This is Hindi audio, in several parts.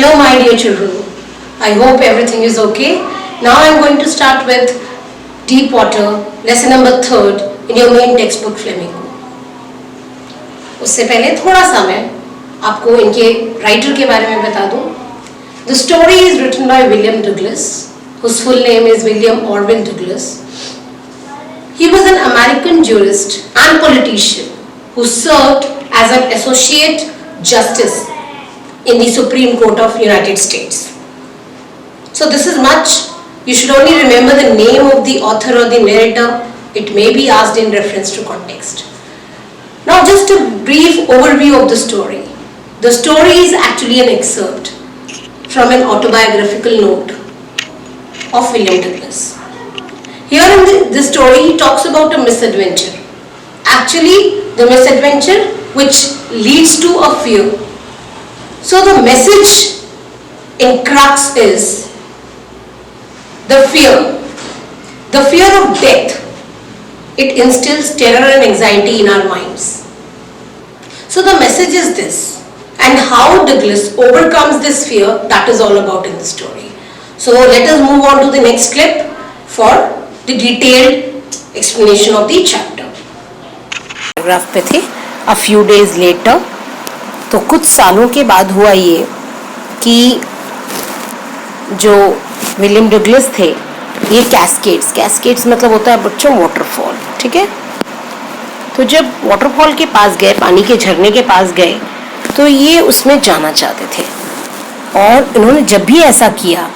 Hello my dear children, I hope everything is okay. Now I am going to start with Deep Water, lesson number 3rd in your main textbook Flamingo. उससे पहले थोड़ा सा मैं आपको इनके राइटर के बारे में बता दूं. The story is written by William Douglas, whose full name is William Orville Douglas. He was an American jurist and politician who served as an associate justice in the Supreme Court of United States. So this is much. You should only remember the name of the author or the narrator. It may be asked in reference to context. Now just a brief overview of the story. The story is actually an excerpt from an autobiographical note of William Douglas. Here in this story he talks about a misadventure. Actually the misadventure which leads to a fear. So the message in crux is the fear of death. It instills terror and anxiety in our minds. So the message is this, and how Douglas overcomes this fear, that is all about in the story. So let us move on to the next clip for the detailed explanation of the chapter. Paragraph पे थे. A few days later, तो कुछ सालों के बाद हुआ ये कि जो विलियम डगलस थे, ये कैस्केड्स मतलब होता है बच्चों वाटरफॉल, ठीक है. तो जब वाटरफॉल के पास गए, पानी के झरने के पास गए, तो ये उसमें जाना चाहते थे. और इन्होंने जब भी ऐसा किया,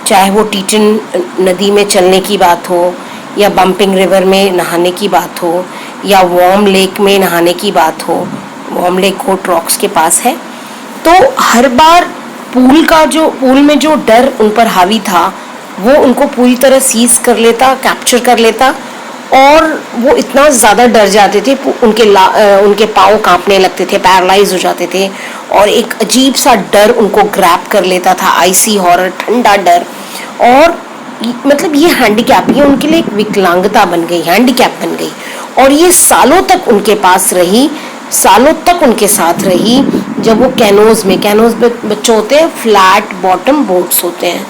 चाहे वो टीटन नदी में चलने की बात हो, या बम्पिंग रिवर में नहाने की बात हो, या वार्म लेक में नहाने की बात हो, वार्म लेक होट रॉक्स के पास है, तो हर बार पूल में जो डर उन पर हावी था वो उनको पूरी तरह सीज कर लेता, कैप्चर कर लेता, और वो इतना ज़्यादा डर जाते थे, उनके पाँव कांपने लगते थे, पैरालाइज हो जाते थे, और एक अजीब सा डर उनको ग्रैब कर लेता था, आइसी हॉरर, ठंडा डर. और मतलब ये हैंडीकैप, ये उनके लिए एक विकलांगता बन गई, हैंडीकैप बन गई. और ये सालों तक उनके पास रही, सालों तक उनके साथ रही. जब वो कैनोज बच्चों होते हैं, फ्लैट बॉटम बोट्स होते हैं,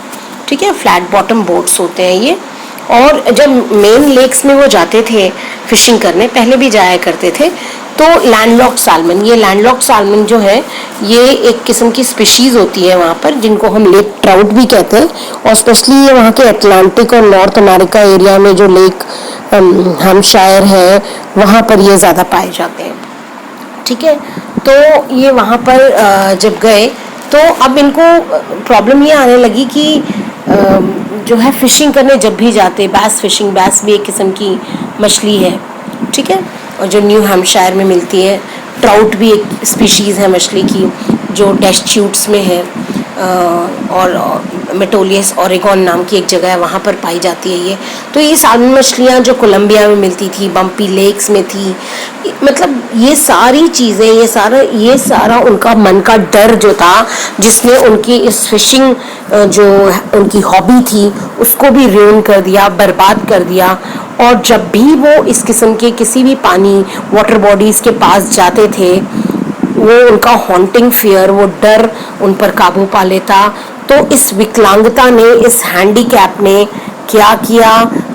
ठीक है, फ्लैट बॉटम बोट्स होते हैं ये. और जब मेन लेक्स में वो जाते थे फिशिंग करने, पहले भी जाया करते थे, तो लैंडलॉक्ड साल्मन, ये लैंडलॉक्ड साल्मन जो है, ये एक किस्म की स्पीशीज होती है वहाँ पर, जिनको हम लेक ट्राउट भी कहते हैं. और स्पेशली ये वहाँ के अटलांटिक और नॉर्थ अमेरिका एरिया में जो लेक हैम्पशायर है, वहाँ पर ये ज़्यादा पाए जाते हैं, ठीक है. तो ये वहाँ पर जब गए, तो अब इनको प्रॉब्लम ये आने लगी कि जो है फिशिंग करने जब भी जाते, बैस भी एक किस्म की मछली है, ठीक है, और जो न्यू हैम्पशायर में मिलती है. ट्राउट भी एक स्पीशीज़ है मछली की, जो डेस्ट्यूट्स में है, और मेटोलियस ओरेगॉन नाम की एक जगह है, वहाँ पर पाई जाती है ये. तो ये साल्मन मछलियाँ जो कोलंबिया में मिलती थी, बम्पी लेक्स में थी, मतलब ये सारी चीज़ें, ये सारा उनका मन का डर जो था, जिसने उनकी इस फिशिंग जो उनकी हॉबी थी उसको भी रूइन कर दिया, बर्बाद कर दिया. और जब भी वो इस किस्म के किसी भी पानी वाटर बॉडीज़ के पास जाते थे, वो उनका हॉन्टिंग फियर, वो डर उन पर काबू पा लेता. तो इस विकलांगता ने, इस हैंडीकैप ने क्या किया,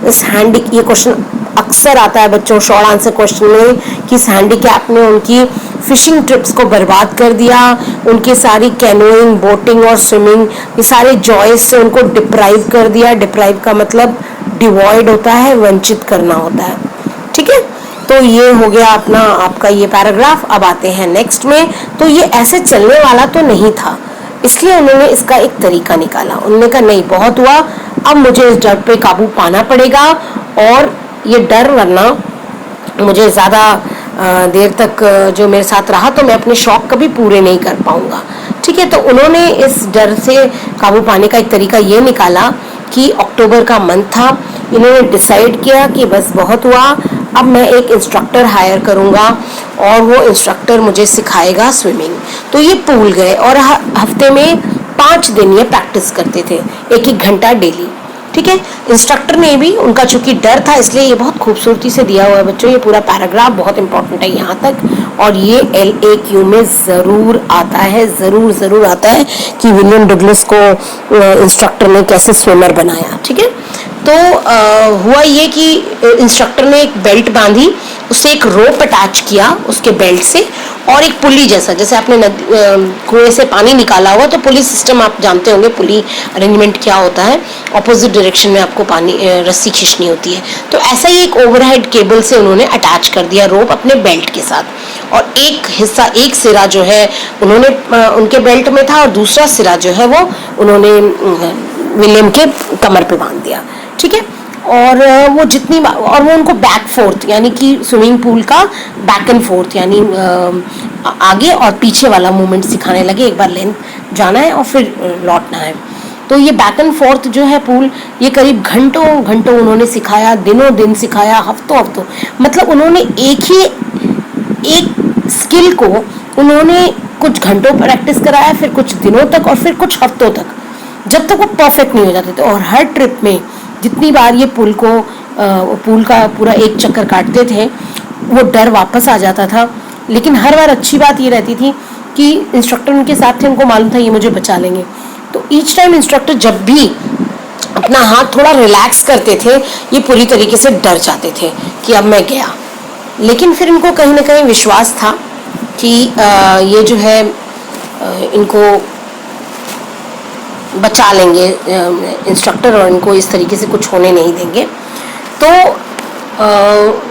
ये क्वेश्चन अक्सर आता है बच्चों शॉर्ट आंसर क्वेश्चन में, कि इस हैंडीकैप ने उनकी फिशिंग ट्रिप्स को बर्बाद कर दिया, उनकी सारी कैनोइंग, बोटिंग और स्विमिंग, ये सारे जॉयस से उनको डिप्राइव कर दिया. डिप्राइव का मतलब डिवॉइड होता है, वंचित करना होता है, ठीक है. तो ये हो गया आपका ये पैराग्राफ. अब आते हैं नेक्स्ट में. तो ये ऐसे चलने वाला तो नहीं था, इसलिए उन्होंने इसका एक तरीका निकाला. उन्होंने कहा नहीं, बहुत हुआ, अब मुझे इस डर पे काबू पाना पड़ेगा, और ये डर वरना मुझे ज़्यादा देर तक जो मेरे साथ रहा तो मैं अपने शौक कभी पूरे नहीं कर पाऊँगा, ठीक है. तो उन्होंने इस डर से काबू पाने का एक तरीका ये निकाला कि अक्टूबर का मंथ था, इन्होंने डिसाइड किया कि बस बहुत हुआ, अब मैं एक इंस्ट्रक्टर हायर करूँगा और वो इंस्ट्रक्टर मुझे सिखाएगा स्विमिंग. तो ये पूल गए और हफ्ते में 5 दिन ये प्रैक्टिस करते थे, 1-1 घंटा डेली, ठीक है। इंस्ट्रक्टर ने भी, उनका चूंकि डर था इसलिए ये बहुत खूबसूरती से दिया हुआ है बच्चों, ये पूरा पैराग्राफ बहुत इंपॉर्टेंट है यहाँ तक, और ये LAQ में ज़रूर आता है, ज़रूर आता है कि विलियम डगलस को इंस्ट्रक्टर ने कैसे स्विमर बनाया। ठीक है, तो हुआ ये कि इंस्ट्रक्टर ने एक बेल्ट बांधी, उसे एक रोप अटैच किया उसके बेल्ट से, और एक पुली जैसा, जैसे आपने कुएं से पानी निकाला हुआ तो पुली सिस्टम आप जानते होंगे, पुली अरेंजमेंट क्या होता है, ऑपोजिट डायरेक्शन में आपको पानी रस्सी खींचनी होती है, तो ऐसा ही एक ओवरहेड केबल से उन्होंने अटैच कर दिया रोप अपने बेल्ट के साथ, और एक हिस्सा, एक सिरा जो है उन्होंने उनके बेल्ट में था, और दूसरा सिरा जो है वो उन्होंने विलियम के कमर पे बांध दिया। ठीक है, और वो जितनी बार, और वो उनको बैक फोर्थ यानी कि स्विमिंग पूल का बैक एंड फोर्थ यानी आगे और पीछे वाला मूवमेंट सिखाने लगे, एक बार लेंथ जाना है और फिर लौटना है। तो ये बैक एंड फोर्थ जो है पूल, ये करीब घंटों उन्होंने सिखाया, दिनों दिन सिखाया, हफ्तों, मतलब उन्होंने एक स्किल को उन्होंने कुछ घंटों प्रैक्टिस कराया, फिर कुछ दिनों तक, और फिर कुछ हफ्तों तक, जब तक वो परफेक्ट नहीं हो जाते थे। और हर ट्रिप में जितनी बार ये पुल का पूरा एक चक्कर काटते थे, वो डर वापस आ जाता था, लेकिन हर बार अच्छी बात ये रहती थी कि इंस्ट्रक्टर उनके साथ थे, उनको मालूम था ये मुझे बचा लेंगे। तो ईच टाइम इंस्ट्रक्टर जब भी अपना हाथ थोड़ा रिलैक्स करते थे, ये पूरी तरीके से डर जाते थे कि अब मैं गया, लेकिन फिर इनको कहीं ना कहीं विश्वास था कि ये जो है इनको बचा लेंगे इंस्ट्रक्टर, और इनको इस तरीके से कुछ होने नहीं देंगे। तो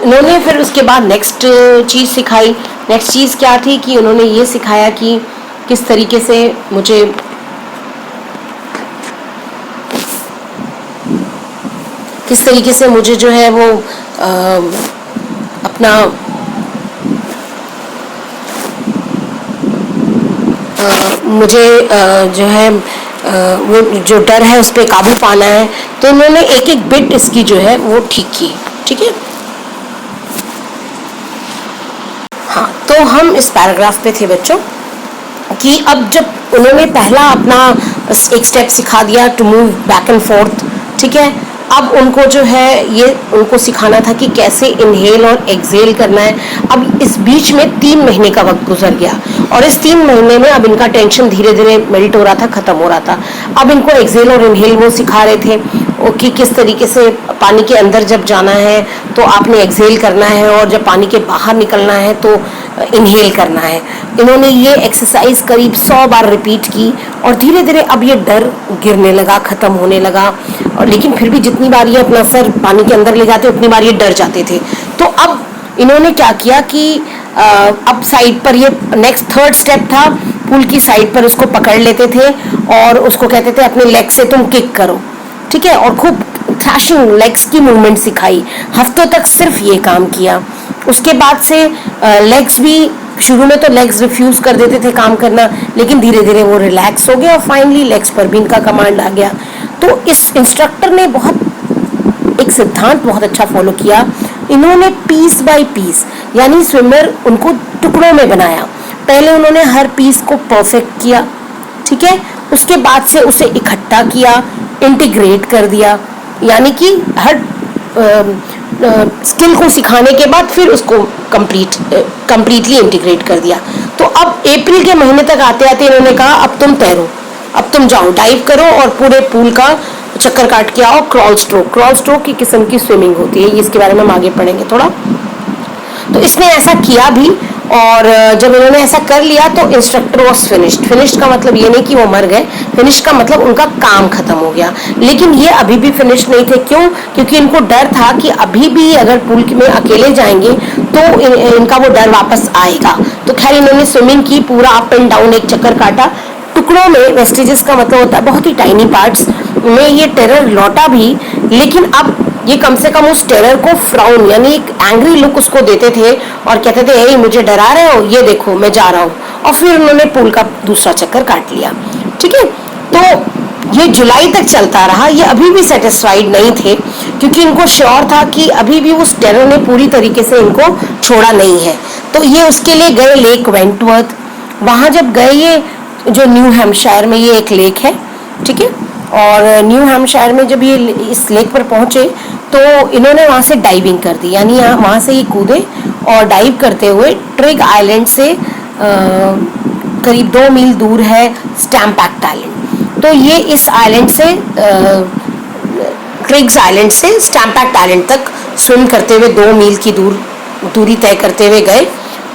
इन्होंने फिर उसके बाद नेक्स्ट चीज़ सिखाई। नेक्स्ट चीज़ क्या थी कि उन्होंने ये सिखाया कि किस तरीके से मुझे जो है वो अपना जो है वो जो डर है उस पर काबू पाना है। तो उन्होंने एक एक बिट इसकी जो है वो ठीक की। ठीक है, हाँ, तो हम इस पैराग्राफ पे थे बच्चों कि अब जब उन्होंने पहला अपना एक स्टेप सिखा दिया to move back and forth, ठीक है, अब उनको जो है ये उनको सिखाना था कि कैसे इनहेल और एक्सहेल करना है। अब इस बीच में 3 महीने का वक्त गुजर गया, और इस 3 महीने में अब इनका टेंशन धीरे धीरे मेल्ट हो रहा था, खत्म हो रहा था। अब इनको एक्सहेल और इनहेल वो सिखा रहे थे कि किस तरीके से पानी के अंदर जब जाना है तो आपने एक्सहेल करना है, और जब पानी के बाहर निकलना है तो इनहेल करना है। इन्होंने ये एक्सरसाइज करीब 100 बार रिपीट की, और धीरे धीरे अब ये डर गिरने लगा, खत्म होने लगा। और लेकिन फिर भी जितनी बार ये अपना सर पानी के अंदर ले जाते उतनी बार ये डर जाते थे। तो अब इन्होंने क्या किया कि अब साइड पर, ये नेक्स्ट 3rd स्टेप था, पुल की साइड पर उसको पकड़ लेते थे और उसको कहते थे अपने लेग से तुम किक करो। ठीक है, और खूब थ्रैशिंग लेग्स की मूवमेंट सिखाई। हफ्तों तक सिर्फ ये काम किया। उसके बाद से लेग्स भी, शुरू में तो लेग्स रिफ्यूज कर देते थे काम करना, लेकिन धीरे धीरे वो रिलैक्स हो गया, और फाइनली लेग्स पर भी इनका कमांड आ गया। तो इस इंस्ट्रक्टर ने एक सिद्धांत बहुत अच्छा फॉलो किया। इन्होंने पीस बाय पीस यानी स्विमर उनको टुकड़ों में बनाया। पहले उन्होंने हर पीस को परफेक्ट किया, ठीक है, उसके बाद से उसे इकट्ठा किया, इंटीग्रेट कर दिया, यानी कि हर स्किल को सिखाने के बाद फिर उसको कंप्लीटली इंटीग्रेट कर दिया। तो अब अप्रैल के महीने तक आते आते इन्होंने कहा अब तुम तैरो, अब तुम जाओ, डाइव करो और पूरे पूल का चक्कर काट के आओ। क्रॉल स्ट्रोक की किस्म की स्विमिंग होती है, इसके बारे में हम आगे पढ़ेंगे थोड़ा। तो इसने ऐसा किया भी, और जब इन्होंने ऐसा कर लिया तो इंस्ट्रक्टर वॉज फिनिश्ड का मतलब ये नहीं कि वो मर गए, फिनिश का मतलब उनका काम खत्म हो गया। लेकिन ये अभी भी फिनिश नहीं थे। क्यों? क्योंकि इनको डर था कि अभी भी अगर पूल में अकेले जाएंगे तो इनका वो डर वापस आएगा। तो खैर इन्होंने स्विमिंग की, पूरा अप एंड डाउन एक चक्कर काटा। टुकड़ों में, वेस्टिजेस का मतलब होता है बहुत ही टाइनी पार्ट्स में, ये टेरर लौटा भी, लेकिन अब ये कम से कम उस टेरर को फ्राउन यानी एक एंग्री लुक उसको देते थे और कहते थे हे मुझे डरा रहे हो, ये देखो मैं जा रहा हूँ। और फिर उन्होंने पूल का दूसरा चक्कर काट लिया। ठीक है, तो ये जुलाई तक चलता रहा। ये अभी भी सेटिस्फाइड नहीं थे, क्योंकि इनको श्योर था कि अभी भी उस टेरर ने पूरी तरीके से इनको छोड़ा नहीं है। तो ये उसके लिए गए लेक वेंटवर्थ। वहां जब गए, ये जो न्यू हैम्पशायर में ये एक लेक है, ठीक है, और न्यू हैम्पशायर में जब ये इस लेक पर पहुंचे तो इन्होंने वहाँ से डाइविंग कर दी, यानी वहाँ से ये कूदे और डाइव करते हुए ट्रिग आइलैंड से करीब 2 मील दूर है स्टैम्पैक्ट आइलैंड। तो ये इस आइलैंड से ट्रिग्स आइलैंड से स्टैम्पैक्ट आइलैंड तक स्विम करते हुए 2 मील की दूरी तय करते हुए गए।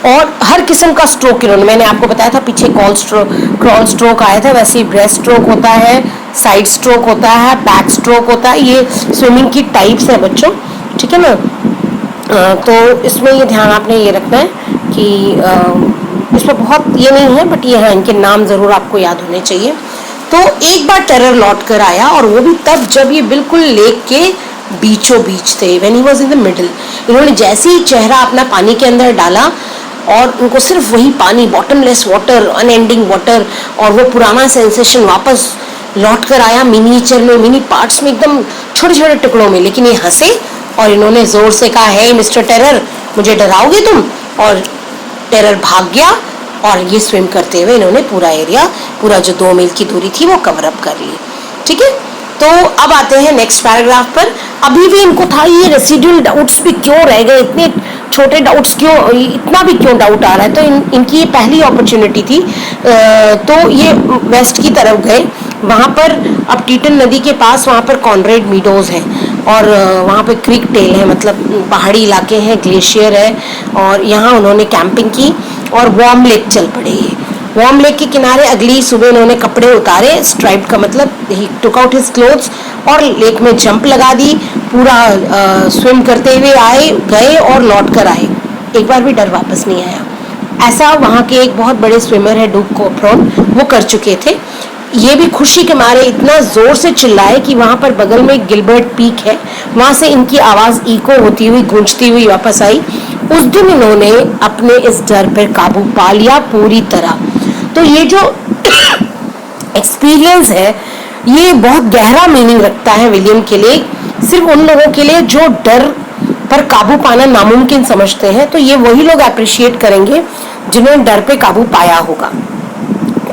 और हर किस्म का स्ट्रोक इन्होंने, मैंने आपको बताया था पीछे क्रॉल स्ट्रोक आया था, वैसे ही ब्रेस्ट स्ट्रोक होता है, साइड स्ट्रोक होता है, बैक स्ट्रोक होता है। ये स्विमिंग की टाइप्स है बच्चों, ठीक है ना। तो इसमें ये ध्यान आपने ये रखना है कि इसमें बहुत ये नहीं है, बट ये है, इनके नाम ज़रूर आपको याद होने चाहिए। तो एक बार टेरर लौट कर आया, और वो भी तब जब ये बिल्कुल लेक के बीचों बीच थे, when he was in the middle. इन्होंने जैसे ही चेहरा अपना पानी के अंदर डाला और उनको सिर्फ वही पानी, बॉटमलेस वाटर, अनएंडिंग वाटर, और वो पुराना सेंसेशन वापस लौट कर आया मिनीचर में, मिनी पार्ट्स में, एकदम छोटे छोटे टुकड़ों में। लेकिन ये हंसे और इन्होंने जोर से कहा, हे मिस्टर टेरर, मुझे डराओगे तुम? और टेरर भाग गया और ये स्विम करते हुए इन्होंने पूरा एरिया, पूरा जो 2 मील की दूरी थी वो कवर अप कर ली। ठीक है, तो अब आते हैं नेक्स्ट पैराग्राफ पर। अभी भी इनको था ये रेसिडुअल डाउट्स भी क्यों रह गए, इतने छोटे डाउट्स क्यों, इतना भी क्यों डाउट आ रहा है। तो इनकी ये पहली अपॉर्चुनिटी थी। तो ये वेस्ट की तरफ गए, वहाँ पर अब टीटन नदी के पास वहाँ पर कॉनरेड मीडोज है, और वहाँ पे क्रिक टेल है, मतलब पहाड़ी इलाके हैं, ग्लेशियर है, और यहाँ उन्होंने कैंपिंग की और वार्म लेक चल पड़े। वार्म लेक के किनारे अगली सुबह उन्होंने कपड़े उतारे, स्ट्राइप का मतलब ही टुक आउट हिज क्लोथ्स, और लेक में जंप लगा दी, पूरा स्विम करते हुए गए और लौट कर आए। एक बार भी डर वापस नहीं आया। ऐसा वहाँ के एक बहुत बड़े स्विमर है डूक कोप्रॉन, वो कर चुके थे। ये भी खुशी के मारे इतना जोर से चिल्लाए कि वहाँ पर बगल में गिलबर्ट पीक है, वहाँ से इनकी आवाज़ इको होती हुई, गूंजती हुई वापस आई। उस दिन इन्होंने अपने इस डर पर काबू पा लिया पूरी तरह। तो ये जो एक्सपीरियंस है ये बहुत गहरा मीनिंग रखता है विलियम के लिए, सिर्फ उन लोगों के लिए जो डर पर काबू पाना नामुमकिन समझते हैं। तो ये वही लोग अप्रिशिएट करेंगे जिन्होंने डर पे काबू पाया होगा।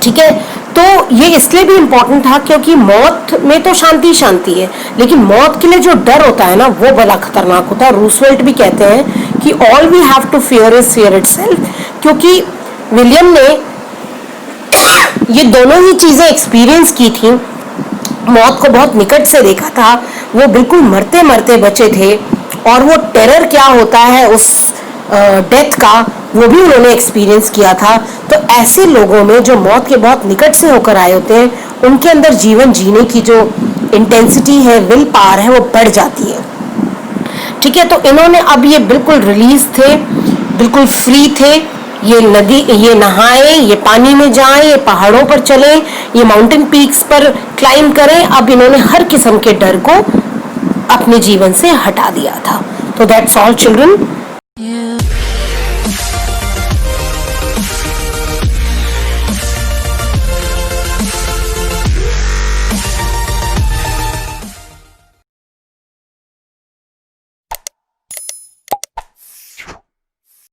ठीक है, तो ये इसलिए भी इम्पोर्टेंट था क्योंकि मौत में तो शांति शांति है, लेकिन मौत के लिए जो डर होता है ना वो बड़ा खतरनाक होता है। रूसवेल्ट भी कहते हैं कि all we have to fear is fear itself, क्योंकि विलियम ने ये दोनों ही चीजें एक्सपीरियंस की थी, मौत को बहुत निकट से देखा था, वो बिल्कुल मरते मरते बचे थे, और वो टेरर क्या होता है उस डेथ का वो भी उन्होंने एक्सपीरियंस किया था। तो ऐसे लोगों में जो मौत के बहुत निकट से होकर आए होते हैं, उनके अंदर जीवन जीने की जो इंटेंसिटी है, विल पावर है, वो बढ़ जाती है। ठीक है, तो इन्होंने अब ये बिल्कुल रिलीज थे, बिल्कुल फ्री थे, ये नदी, ये नहाए, ये पानी में जाएं, ये पहाड़ों पर चलें, ये माउंटेन पीक्स पर क्लाइंब करें। अब इन्होंने हर किस्म के डर को अपने जीवन से हटा दिया था। तो दैट्स ऑल चिल्ड्रन।